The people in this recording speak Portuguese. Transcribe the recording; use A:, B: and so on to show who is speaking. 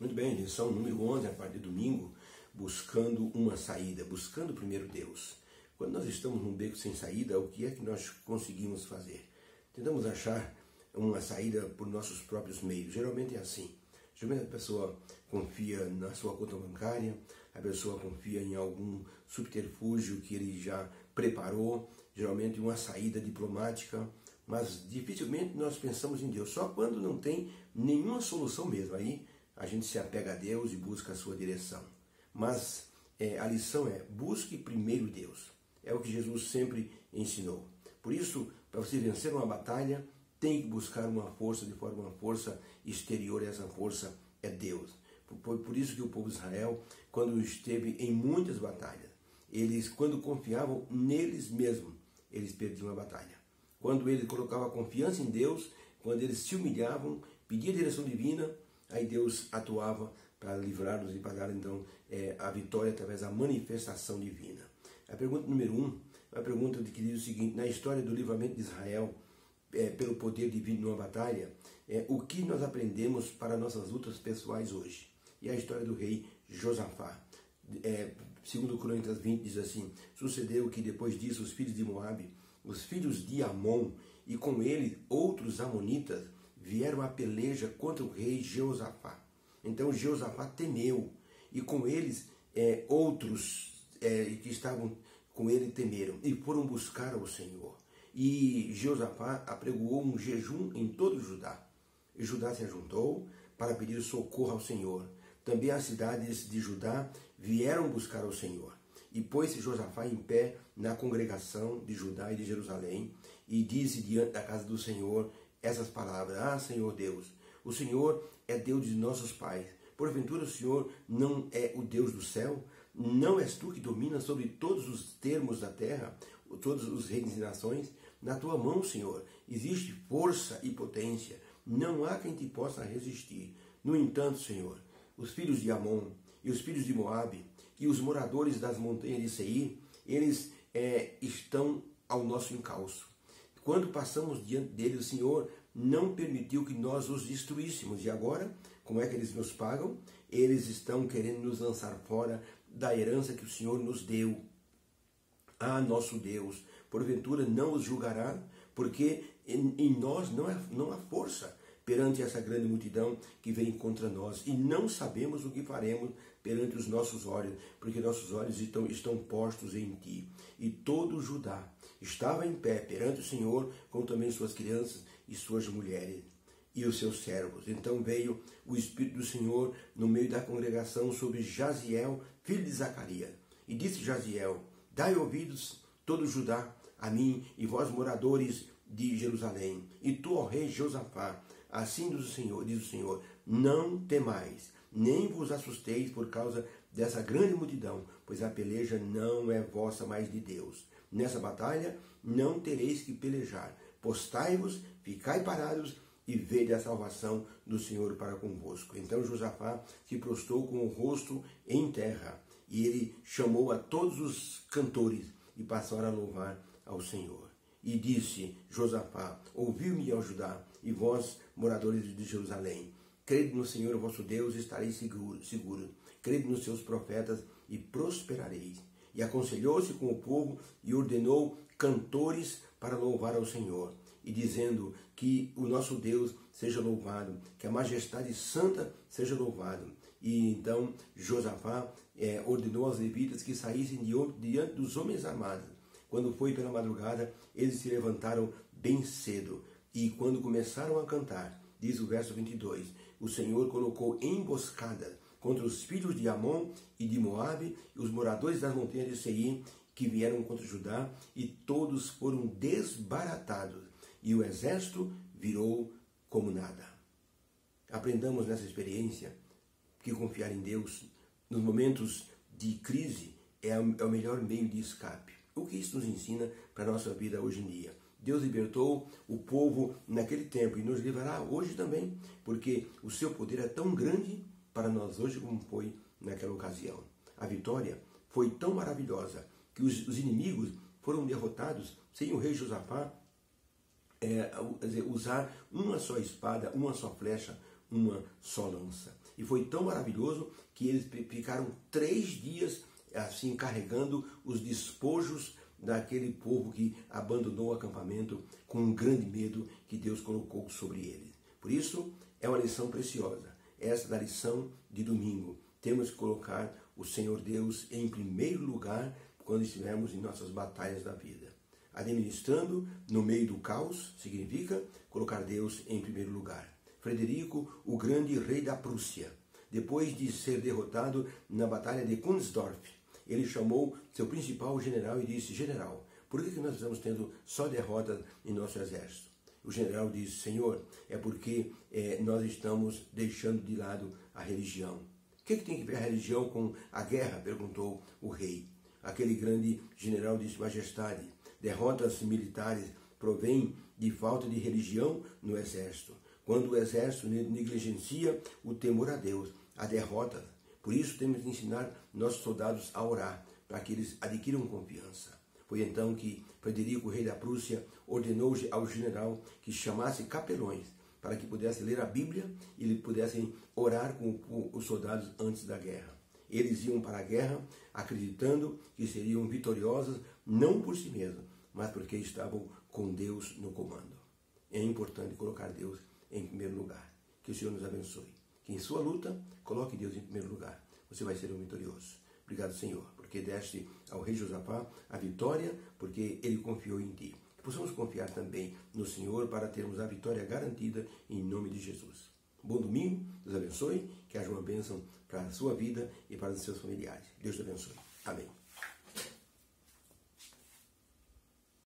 A: Muito bem, lição número 11, a partir de domingo, buscando uma saída, buscando primeiro Deus. Quando nós estamos num beco sem saída, o que é que nós conseguimos fazer? Tentamos achar uma saída por nossos próprios meios. Geralmente é assim. Geralmente a pessoa confia na sua conta bancária, a pessoa confia em algum subterfúgio que ele já preparou, geralmente uma saída diplomática, mas dificilmente nós pensamos em Deus. Só quando não tem nenhuma solução mesmo. Aí a gente se apega a Deus e busca a sua direção. Mas a lição é: busque primeiro Deus. É o que Jesus sempre ensinou. Por isso, para você vencer uma batalha, tem que buscar uma força uma força exterior, e essa força é Deus. Por isso que o povo de Israel, quando esteve em muitas batalhas, eles, quando confiavam neles mesmos, eles perdiam a batalha. Quando eles colocavam confiança em Deus, quando eles se humilhavam, pediam a direção divina, aí Deus atuava para livrá-los e para dar então a vitória através da manifestação divina. A pergunta número 1, uma pergunta que diz o seguinte: na história do livramento de Israel, pelo poder divino numa batalha, o que nós aprendemos para nossas lutas pessoais hoje? E a história do rei Josafá. Segundo Crônicas 20 diz assim: sucedeu que depois disso os filhos de Moabe, os filhos de Amon e com ele outros amonitas vieram à peleja contra o rei Josafá. Então Josafá temeu e com eles outros que estavam com ele temeram e foram buscar ao Senhor. E Josafá apregoou um jejum em todo Judá. E Judá se ajuntou para pedir socorro ao Senhor. Também as cidades de Judá vieram buscar ao Senhor. E pôs-se Josafá em pé na congregação de Judá e de Jerusalém, e disse diante da casa do Senhor essas palavras: Ah, Senhor Deus, o Senhor é Deus de nossos pais. Porventura o Senhor não é o Deus do céu? Não és tu que dominas sobre todos os termos da terra, todos os reinos e nações? Na tua mão, Senhor, existe força e potência. Não há quem te possa resistir. No entanto, Senhor, os filhos de Amon e os filhos de Moabe e os moradores das montanhas de Seir, eles estão ao nosso encalço. Quando passamos diante deles, o Senhor não permitiu que nós os destruíssemos. E agora, como é que eles nos pagam? Eles estão querendo nos lançar fora da herança que o Senhor nos deu. Ah, nosso Deus, porventura não os julgará, porque em nós não há força perante essa grande multidão que vem contra nós, e não sabemos o que faremos perante os nossos olhos, porque nossos olhos estão postos em ti. E todo Judá estava em pé perante o Senhor, como também suas crianças e suas mulheres e os seus servos. Então veio o Espírito do Senhor no meio da congregação sobre Jaziel, filho de Zacarias, e disse Jaziel: dai ouvidos, todo Judá, a mim, e vós moradores de Jerusalém, e tu, ó rei Josafá, assim diz o Senhor, não temais, nem vos assusteis por causa dessa grande multidão, pois a peleja não é vossa, mas de Deus. Nessa batalha não tereis que pelejar. Postai-vos, ficai parados e vede a salvação do Senhor para convosco. Então Josafá se prostrou com o rosto em terra, e ele chamou a todos os cantores e passaram a louvar ao Senhor. E disse Josafá: ouviu-me, ó Judá, e vós, moradores de Jerusalém, crede no Senhor vosso Deus e estareis seguros. Crede nos seus profetas e prosperareis. E aconselhou-se com o povo e ordenou cantores para louvar ao Senhor, e dizendo que o nosso Deus seja louvado, que a majestade santa seja louvado. E então Josafá ordenou aos levitas que saíssem diante dos homens armados. Quando foi pela madrugada, eles se levantaram bem cedo, e quando começaram a cantar, diz o verso 22, o Senhor colocou emboscadas contra os filhos de Amon e de Moabe, e os moradores das montanhas de Seir, que vieram contra Judá, e todos foram desbaratados, e o exército virou como nada. Aprendamos nessa experiência que confiar em Deus nos momentos de crise é o melhor meio de escape. O que isso nos ensina para a nossa vida hoje em dia? Deus libertou o povo naquele tempo e nos livrará hoje também, porque o seu poder é tão grande para nós hoje como foi naquela ocasião. A vitória foi tão maravilhosa que os inimigos foram derrotados sem o rei Josafá usar uma só espada, uma só flecha, uma só lança. E foi tão maravilhoso que eles ficaram 3 dias assim carregando os despojos daquele povo que abandonou o acampamento com um grande medo que Deus colocou sobre eles. Por isso, é uma lição preciosa. Essa da lição de domingo. Temos que colocar o Senhor Deus em primeiro lugar quando estivermos em nossas batalhas da vida. Administrando no meio do caos significa colocar Deus em primeiro lugar. Frederico, o grande rei da Prússia, depois de ser derrotado na batalha de Kunsdorf, ele chamou seu principal general e disse: general, por que nós estamos tendo só derrotas em nosso exército? O general disse: senhor, é porque nós estamos deixando de lado a religião. O que tem que ver a religião com a guerra? Perguntou o rei. Aquele grande general disse: majestade, derrotas militares provêm de falta de religião no exército. Quando o exército negligencia o temor a Deus, a derrota. Por isso temos que ensinar nossos soldados a orar, para que eles adquiram confiança. Foi então que Frederico, rei da Prússia, ordenou ao general que chamasse capelões, para que pudessem ler a Bíblia e pudessem orar com os soldados antes da guerra. Eles iam para a guerra acreditando que seriam vitoriosos, não por si mesmos, mas porque estavam com Deus no comando. É importante colocar Deus em primeiro lugar. Que o Senhor nos abençoe. Que em sua luta, coloque Deus em primeiro lugar. Você vai ser um vitorioso. Obrigado, Senhor, porque deste ao rei Josafá a vitória, porque ele confiou em ti. Que possamos confiar também no Senhor para termos a vitória garantida em nome de Jesus. Bom domingo, Deus abençoe, que haja uma bênção para a sua vida e para os seus familiares. Deus te abençoe. Amém.